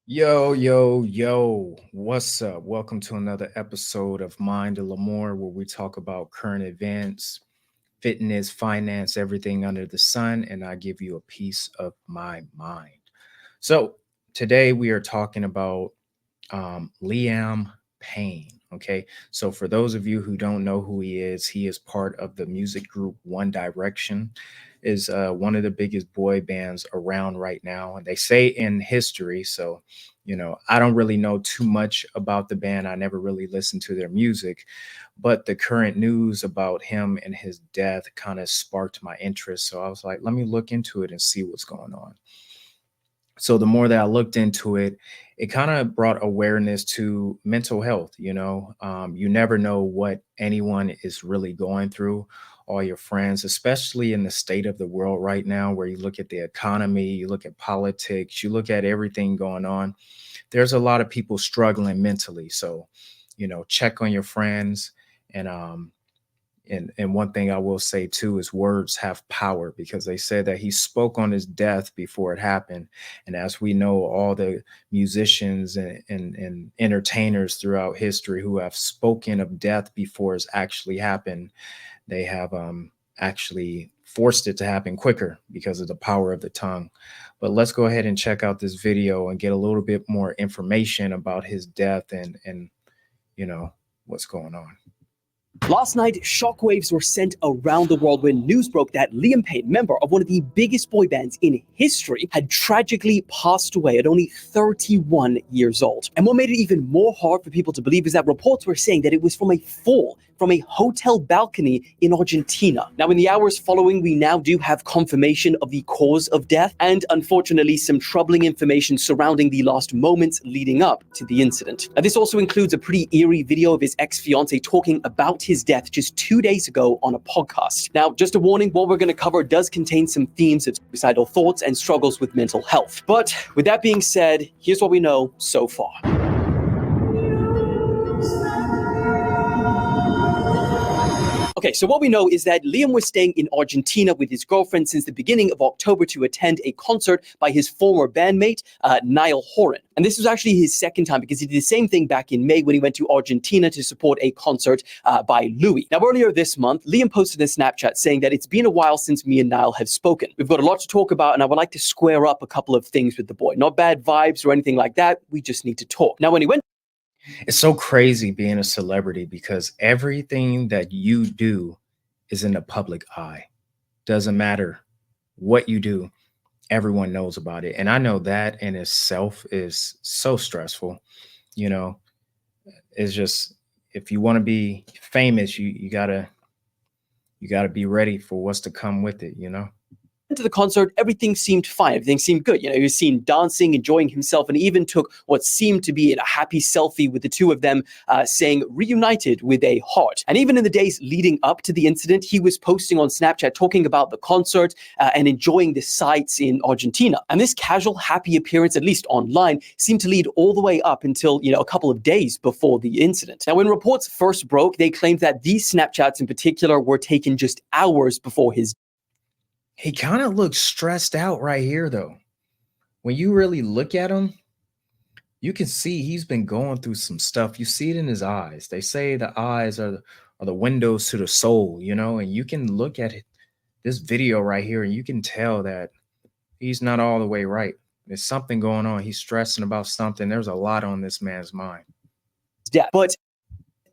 Yo, yo, yo, what's up? Welcome to another episode of Mind of Lamor, where we talk about current events, fitness, finance, everything under the sun, and I give you a piece of my mind. So, today we are talking about Liam Payne. Okay, so for those of you who don't know who he is part of the music group One Direction, is one of the biggest boy bands around right now, and they say in history. So, I don't really know too much about the band. I never really listened to their music, but the current news about him and his death kind of sparked my interest. So I was like, let me look into it and see what's going on. So the more that I looked into it, it kind of brought awareness to mental health. You never know what anyone is really going through, all your friends, especially in the state of the world right now, where you look at the economy, you look at politics, you look at everything going on. There's a lot of people struggling mentally. So, check on your friends. And one thing I will say too is words have power, because they said that he spoke on his death before it happened. And as we know, all the musicians and entertainers throughout history who have spoken of death before it's actually happened, they have actually forced it to happen quicker because of the power of the tongue. But let's go ahead and check out this video and get a little bit more information about his death and you know what's going on. Last night, shockwaves were sent around the world when news broke that Liam Payne, member of one of the biggest boy bands in history, had tragically passed away at only 31 years old. And what made it even more hard for people to believe is that reports were saying that it was from a fall from a hotel balcony in Argentina. Now, in the hours following, we now do have confirmation of the cause of death and, unfortunately, some troubling information surrounding the last moments leading up to the incident. Now, this also includes a pretty eerie video of his ex-fiancée talking about his death just 2 days ago on a podcast. Now, just a warning, what we're going to cover does contain some themes of suicidal thoughts and struggles with mental health. But with that being said, here's what we know so far. Okay, so what we know is that Liam was staying in Argentina with his girlfriend since the beginning of October to attend a concert by his former bandmate, Niall Horan. And this was actually his second time, because he did the same thing back in May when he went to Argentina to support a concert by Louis. Now, earlier this month, Liam posted a Snapchat saying that it's been a while since me and Niall have spoken. We've got a lot to talk about, and I would like to square up a couple of things with the boy. Not bad vibes or anything like that. We just need to talk. Now, when he went It's so crazy being a celebrity, because everything that you do is in the public eye. Doesn't matter what you do, everyone knows about it. And I know that in itself is so stressful. You know, it's just, if you want to be famous, you gotta be ready for what's to come with it. to the concert, everything seemed fine. Everything seemed good. He was seen dancing, enjoying himself, and he even took what seemed to be a happy selfie with the two of them, saying reunited with a heart. And even in the days leading up to the incident, he was posting on Snapchat talking about the concert and enjoying the sights in Argentina. And this casual, happy appearance, at least online, seemed to lead all the way up until, a couple of days before the incident. Now, when reports first broke, they claimed that these Snapchats in particular were taken just hours before his He kind of looks stressed out right here, though. When you really look at him, you can see he's been going through some stuff. You see it in his eyes. They say the eyes are the windows to the soul, and you can look at this video right here and you can tell that he's not all the way right. There's something going on. He's stressing about something. There's a lot on this man's mind. death. But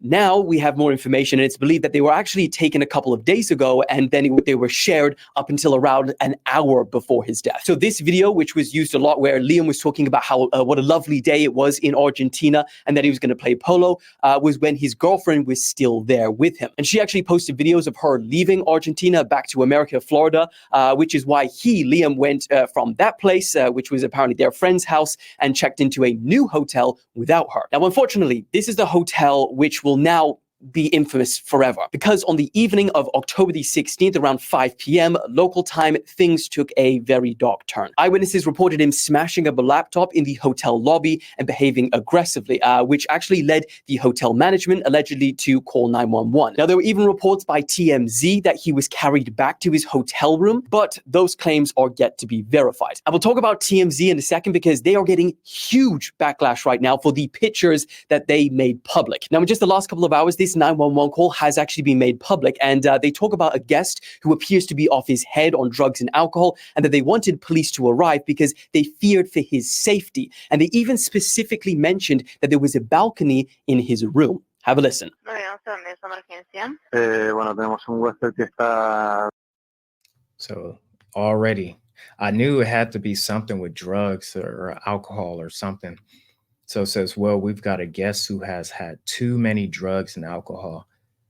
now we have more information, and it's believed that they were actually taken a couple of days ago, and then they were shared up until around an hour before his death. So this video, which was used a lot, where Liam was talking about how what a lovely day it was in Argentina and that he was going to play polo, was when his girlfriend was still there with him. And she actually posted videos of her leaving Argentina back to America, Florida, which is why Liam, went from that place, which was apparently their friend's house, and checked into a new hotel without her. Now, unfortunately, this is the hotel which will now be infamous forever. Because on the evening of October the 16th, around 5 p.m. local time, things took a very dark turn. Eyewitnesses reported him smashing up a laptop in the hotel lobby and behaving aggressively, which actually led the hotel management allegedly to call 911. Now, there were even reports by TMZ that he was carried back to his hotel room, but those claims are yet to be verified. I will talk about TMZ in a second because they are getting huge backlash right now for the pictures that they made public. Now, in just the last couple of hours, this 911 call has actually been made public, and they talk about a guest who appears to be off his head on drugs and alcohol, and that they wanted police to arrive because they feared for his safety. And they even specifically mentioned that there was a balcony in his room. Have a listen. So already, I knew it had to be something with drugs or alcohol or something. So it says, well, we've got a guest who has had too many drugs and alcohol.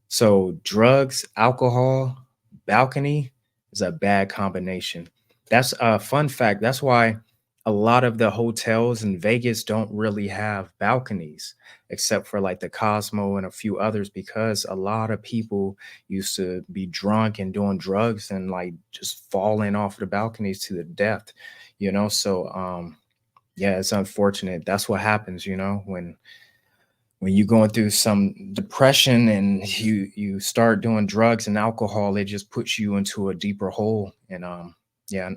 So drugs, alcohol, balcony is a bad combination. That's a fun fact. That's why a lot of the hotels in Vegas don't really have balconies, except for like the Cosmo and a few others, because a lot of people used to be drunk and doing drugs and like just falling off the balconies to the death, So yeah, it's unfortunate. That's what happens, when you're going through some depression and you start doing drugs and alcohol, it just puts you into a deeper hole. And yeah,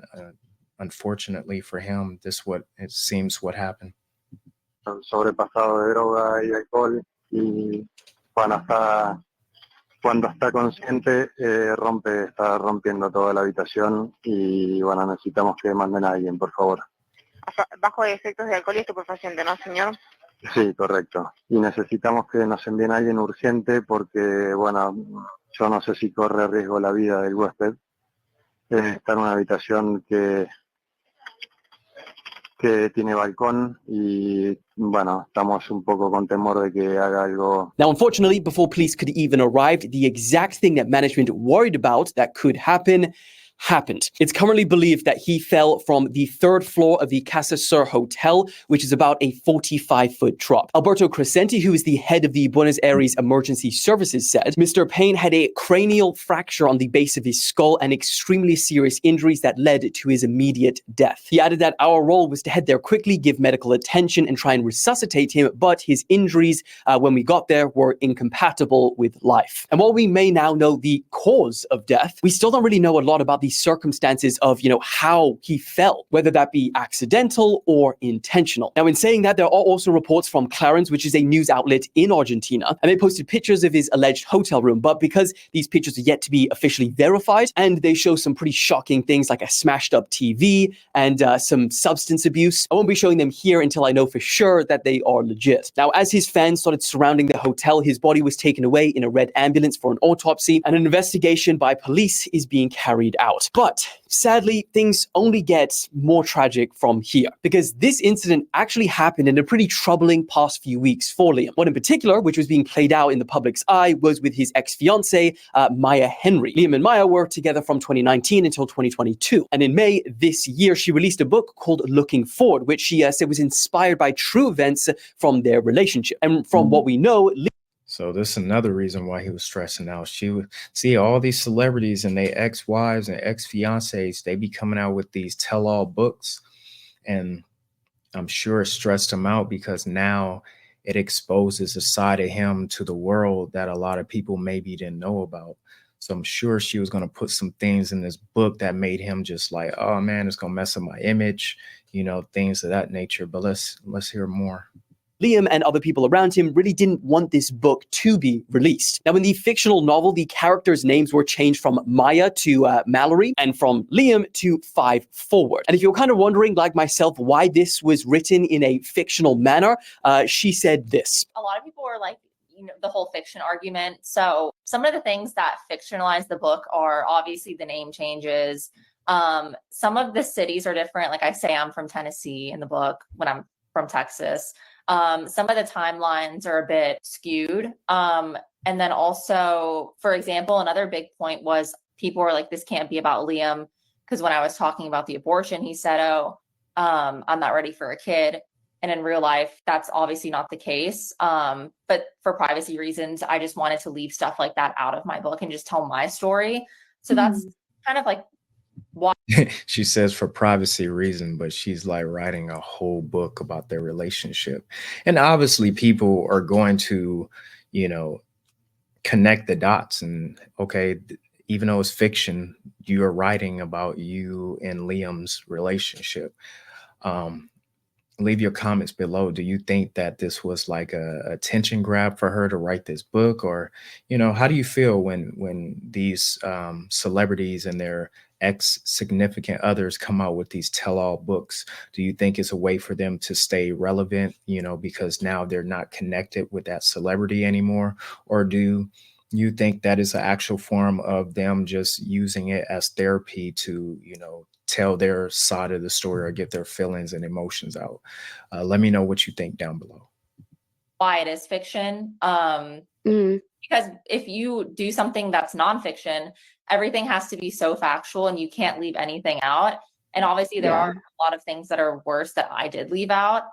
unfortunately for him, it seems what happened. Sobrepasado de droga y alcohol, y cuando está consciente está rompiendo toda la habitación, y bueno, necesitamos que manden a alguien, por favor. Bajo efectos de alcohol y estupefaciente, ¿no, señor? Sí, correcto. Y necesitamos que nos envíen a alguien urgente porque, bueno, yo no sé si corre riesgo la vida del huésped. Está en una habitación que tiene balcón y, bueno, estamos un poco con temor de que haga algo. Now, unfortunately, before police could even arrive, the exact thing that management worried about that could happen happened. It's currently believed that he fell from the third floor of the Casa Sur Hotel, which is about a 45-foot drop. Alberto Crescenti, who is the head of the Buenos Aires Emergency Services, said Mr. Payne had a cranial fracture on the base of his skull and extremely serious injuries that led to his immediate death. He added that our role was to head there quickly, give medical attention, and try and resuscitate him, but his injuries, when we got there, were incompatible with life. And while we may now know the cause of death, we still don't really know a lot about the circumstances of, how he fell, whether that be accidental or intentional. Now, in saying that, there are also reports from Clarence, which is a news outlet in Argentina, and they posted pictures of his alleged hotel room. But because these pictures are yet to be officially verified, and they show some pretty shocking things like a smashed up TV and some substance abuse, I won't be showing them here until I know for sure that they are legit. Now, as his fans started surrounding the hotel, his body was taken away in a red ambulance for an autopsy, and an investigation by police is being carried out. But sadly, things only get more tragic from here, because this incident actually happened in a pretty troubling past few weeks for Liam. One in particular, which was being played out in the public's eye, was with his ex-fiancée, Maya Henry. Liam and Maya were together from 2019 until 2022. And in May this year, she released a book called Looking Forward, which she said was inspired by true events from their relationship. And from what we know, so this is another reason why he was stressing out. She would see all these celebrities and their ex-wives and ex-fiancés, they be coming out with these tell-all books. And I'm sure it stressed him out because now it exposes a side of him to the world that a lot of people maybe didn't know about. So I'm sure she was going to put some things in this book that made him just like, oh man, it's going to mess up my image, things of that nature. But let's hear more. Liam and other people around him really didn't want this book to be released. Now, in the fictional novel, the characters' names were changed from Maya to Mallory and from Liam to 5 Forward. And if you're kind of wondering, like myself, why this was written in a fictional manner, she said this. A lot of people were like, the whole fiction argument. So some of the things that fictionalize the book are obviously the name changes. Some of the cities are different. Like I say, I'm from Tennessee in the book when I'm from Texas. Some of the timelines are a bit skewed. And then also, for example, another big point was people were like, this can't be about Liam. Because when I was talking about the abortion, he said, I'm not ready for a kid. And in real life, that's obviously not the case. But for privacy reasons, I just wanted to leave stuff like that out of my book and just tell my story. So that's kind of like why. She says for privacy reason, but she's like writing a whole book about their relationship. And obviously people are going to, you know, connect the dots and okay, even though it's fiction, you're writing about you and Liam's relationship. Leave your comments below. Do you think that this was like a attention grab for her to write this book, or you know, how do you feel when these celebrities and their ex significant others come out with these tell-all books? Do you think it's a way for them to stay relevant, you know, because now they're not connected with that celebrity anymore, or do you think that is an actual form of them just using it as therapy to, you know, tell their side of the story or get their feelings and emotions out? Let me know what you think down below. Why it is fiction. Because if you do something that's nonfiction, everything has to be so factual and you can't leave anything out. And obviously there are a lot of things that are worse that I did leave out.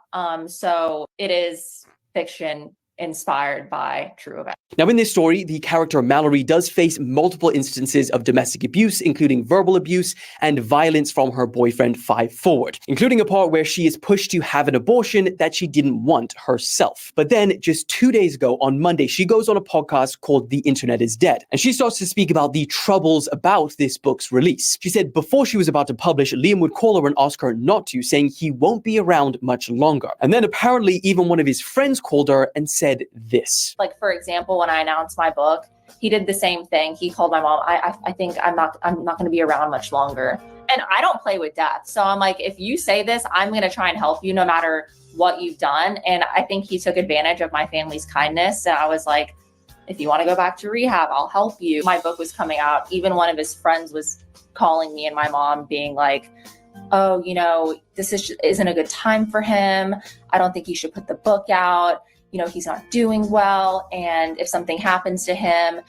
So it is fiction inspired by true events. Now, in this story, the character Mallory does face multiple instances of domestic abuse, including verbal abuse and violence from her boyfriend 5 Forward, including a part where she is pushed to have an abortion that she didn't want herself. But then, just 2 days ago, on Monday, she goes on a podcast called The Internet is Dead, and she starts to speak about the troubles about this book's release. She said before she was about to publish, Liam would call her and ask her not to, saying he won't be around much longer. And then apparently even one of his friends called her and said this. Like, for example, when I announced my book, he did the same thing. He called my mom. I think I'm not going to be around much longer. And I don't play with death. So I'm like, if you say this, I'm going to try and help you no matter what you've done. And I think he took advantage of my family's kindness. And I was like, if you want to go back to rehab, I'll help you. My book was coming out. Even one of his friends was calling me and my mom being like, oh, you know, this isn't a good time for him. I don't think you should put the book out. You know, he's not doing well. And if something happens to him,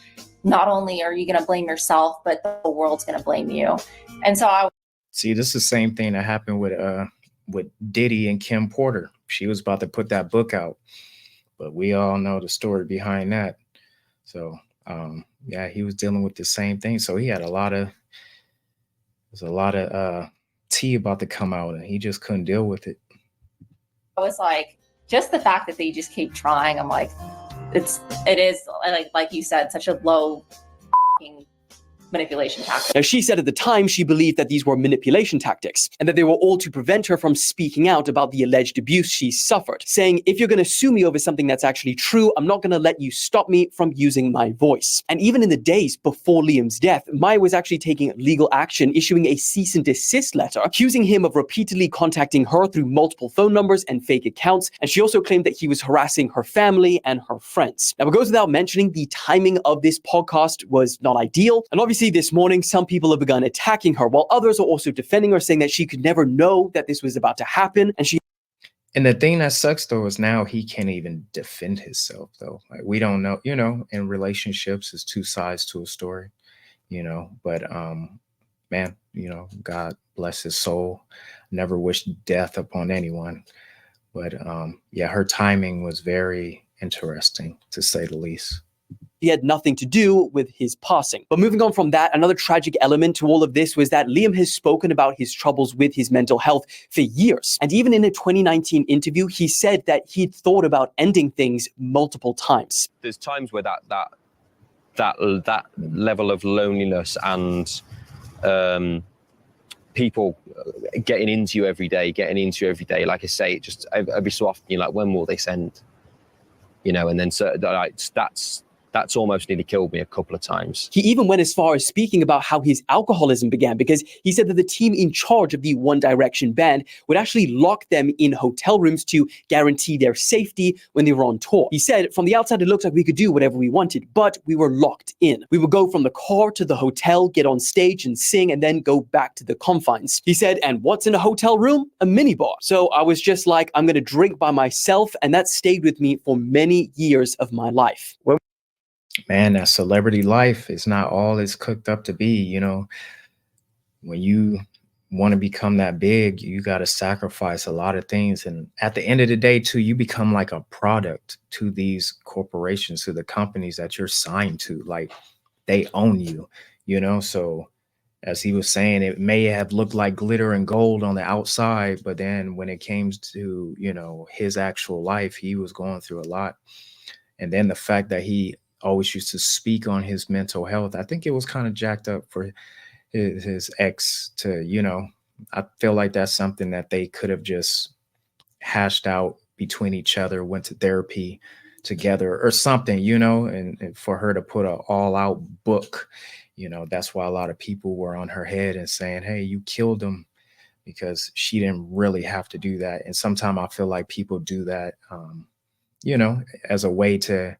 not only are you going to blame yourself, but the world's going to blame you. And so I see, this is the same thing that happened with Diddy and Kim Porter. She was about to put that book out, but we all know the story behind that. So yeah, he was dealing with the same thing. So he had a lot of tea about to come out, and he just couldn't deal with it. I was like, just the fact that they just keep trying, I'm like, it is like you said, such a low manipulation tactic. Now, she said at the time she believed that these were manipulation tactics and that they were all to prevent her from speaking out about the alleged abuse she suffered, saying, if you're going to sue me over something that's actually true, I'm not going to let you stop me from using my voice. And even in the days before Liam's death, Maya was actually taking legal action, issuing a cease and desist letter, accusing him of repeatedly contacting her through multiple phone numbers and fake accounts. And she also claimed that he was harassing her family and her friends. Now, it goes without mentioning the timing of this podcast was not ideal. And obviously this morning, some people have begun attacking her, while others are also defending her, saying that she could never know that this was about to happen. And the thing that sucks though is now he can't even defend himself though. Like, we don't know, you know, in relationships, there's two sides to a story, you know, but man, you know, God bless his soul. Never wished death upon anyone. But yeah, her timing was very interesting, to say the least. He had nothing to do with his passing. But moving on from that, another tragic element to all of this was that Liam has spoken about his troubles with his mental health for years. And even in a 2019 interview, he said that he'd thought about ending things multiple times. There's times where that level of loneliness and people getting into you every day, like I say, it just every so often you're like, when will this end? You know, and then so like, that's almost nearly killed me a couple of times. He even went as far as speaking about how his alcoholism began, because he said that the team in charge of the One Direction band would actually lock them in hotel rooms to guarantee their safety when they were on tour. He said, from the outside, it looked like we could do whatever we wanted, but we were locked in. We would go from the car to the hotel, get on stage and sing, and then go back to the confines. He said, and what's in a hotel room? A minibar. So I was just like, I'm going to drink by myself, and that stayed with me for many years of my life. Man, that celebrity life is not all it's cooked up to be. You know, when you want to become that big, you got to sacrifice a lot of things. And at the end of the day, too, you become like a product to these corporations, to the companies that you're signed to. Like they own you, you know? So as he was saying, it may have looked like glitter and gold on the outside, but then when it came to, you know, his actual life, he was going through a lot. And then the fact that he always used to speak on his mental health, I think it was kind of jacked up for his ex to, you know, I feel like that's something that they could have just hashed out between each other, went to therapy together or something, you know, and for her to put a all out book, you know, that's why a lot of people were on her head and saying, hey, you killed him, because she didn't really have to do that. And sometimes I feel like people do that, you know, as a way to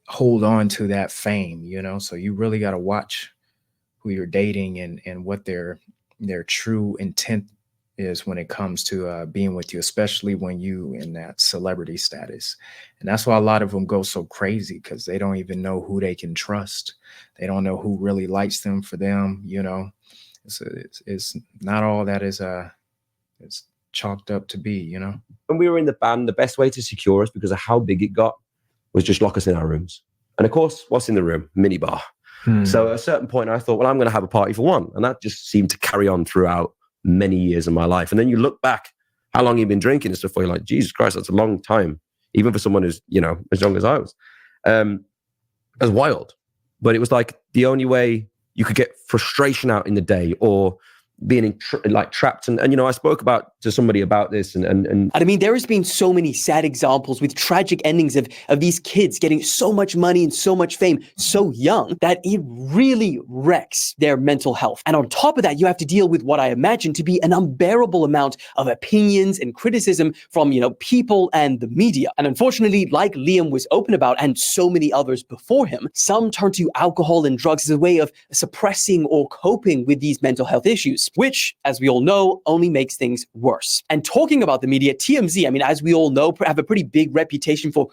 hold on to that fame, you know. So you really got to watch who you're dating and what their true intent is when it comes to being with you, especially when you in that celebrity status. And that's why a lot of them go so crazy, because they don't even know who they can trust. They don't know who really likes them for them, you know. It's not all that is it's chalked up to be, you know. When we were in the band, the best way to secure us, because of how big it got, was just lock us in our rooms. And of course, what's in the room? Minibar. So at a certain point, I thought, well, I'm going to have a party for one. And that just seemed to carry on throughout many years of my life. And then you look back, how long you've been drinking and stuff, where you're like, Jesus Christ, that's a long time. Even for someone who's, you know, as young as I was. It was wild. But it was like the only way you could get frustration out in the day, or being trapped. And you know, I spoke to somebody about this, and I mean, there has been so many sad examples with tragic endings of these kids getting so much money and so much fame so young that it really wrecks their mental health. And on top of that, you have to deal with what I imagine to be an unbearable amount of opinions and criticism from, you know, people and the media. And unfortunately, like Liam was open about, and so many others before him, some turn to alcohol and drugs as a way of suppressing or coping with these mental health issues, which, as we all know, only makes things worse. And talking about the media, TMZ, I mean, as we all know, have a pretty big reputation for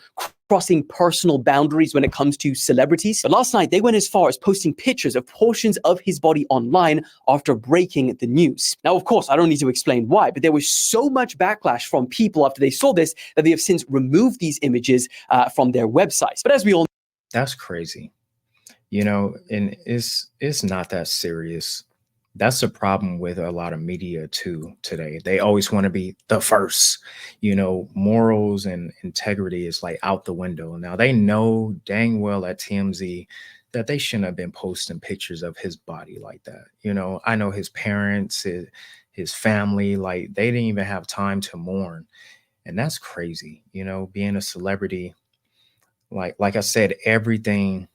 crossing personal boundaries when it comes to celebrities. But last night, they went as far as posting pictures of portions of his body online after breaking the news. Now, of course, I don't need to explain why, but there was so much backlash from people after they saw this that they have since removed these images from their websites. But as we all know, that's crazy, you know, and it's not that serious. That's the problem with a lot of media too today. They always want to be the first, you know. Morals and integrity is like out the window. Now they know dang well at TMZ that they shouldn't have been posting pictures of his body like that. You know, I know his parents, his family, like they didn't even have time to mourn. And that's crazy, you know, being a celebrity. Like I said, everything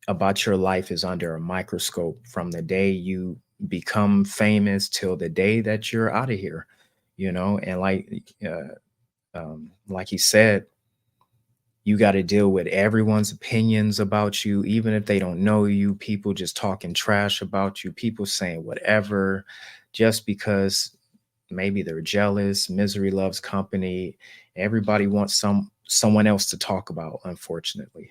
about your life is under a microscope from the day you become famous till the day that you're out of here, you know. And like he said, you got to deal with everyone's opinions about you, even if they don't know you. People just talking trash about you, people saying whatever just because maybe they're jealous. Misery loves company. Everybody wants someone else to talk about, unfortunately.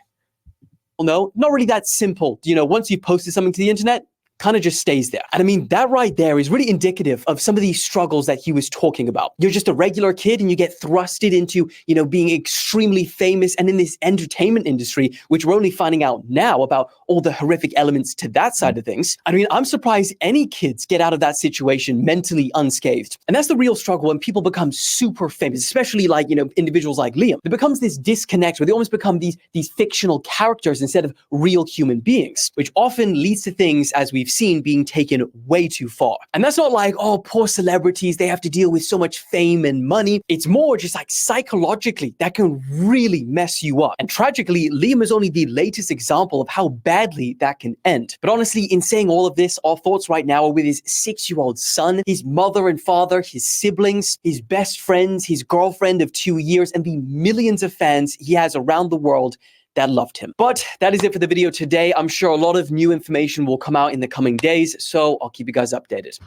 know, not really that simple. You know, once you've posted something to the internet, kind of just stays there. And I mean, that right there is really indicative of some of these struggles that he was talking about. You're just a regular kid and you get thrusted into, you know, being extremely famous and in this entertainment industry, which we're only finding out now about all the horrific elements to that side of things. I mean, I'm surprised any kids get out of that situation mentally unscathed. And that's the real struggle when people become super famous, especially like, you know, individuals like Liam. There becomes this disconnect where they almost become these fictional characters instead of real human beings, which often leads to things, as we've seen, being taken way too far. And that's not like, oh, poor celebrities, they have to deal with so much fame and money. It's more just like psychologically that can really mess you up. And tragically, Liam is only the latest example of how badly that can end. But honestly, in saying all of this, our thoughts right now are with his 6-year-old son, his mother and father, his siblings, his best friends, his girlfriend of 2 years, and the millions of fans he has around the world that loved him. But that is it for the video today. I'm sure a lot of new information will come out in the coming days, so I'll keep you guys updated.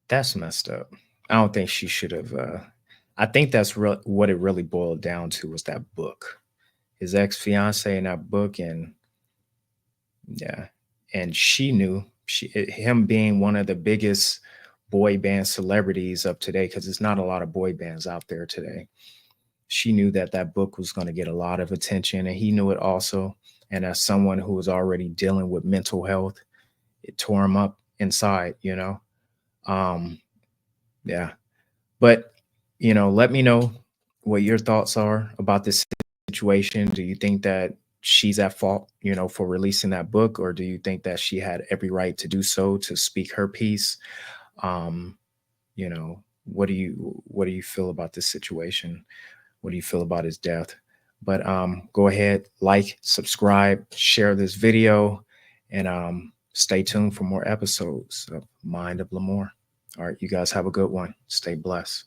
That's messed up. I don't think she should have. I think that's what it really boiled down to, was that book. His ex-fiance in that book, and yeah, and she knew him being one of the biggest boy band celebrities of today, because there's not a lot of boy bands out there today. She knew that that book was going to get a lot of attention, and he knew it also. And as someone who was already dealing with mental health, it tore him up inside, you know? Yeah. But, you know, let me know what your thoughts are about this situation. Do you think that she's at fault, you know, for releasing that book, or do you think that she had every right to do so, to speak her piece? You know, what do you feel about this situation? What do you feel about his death? But go ahead, like, subscribe, share this video, and stay tuned for more episodes of Mind of Lamor. All right, you guys have a good one. Stay blessed.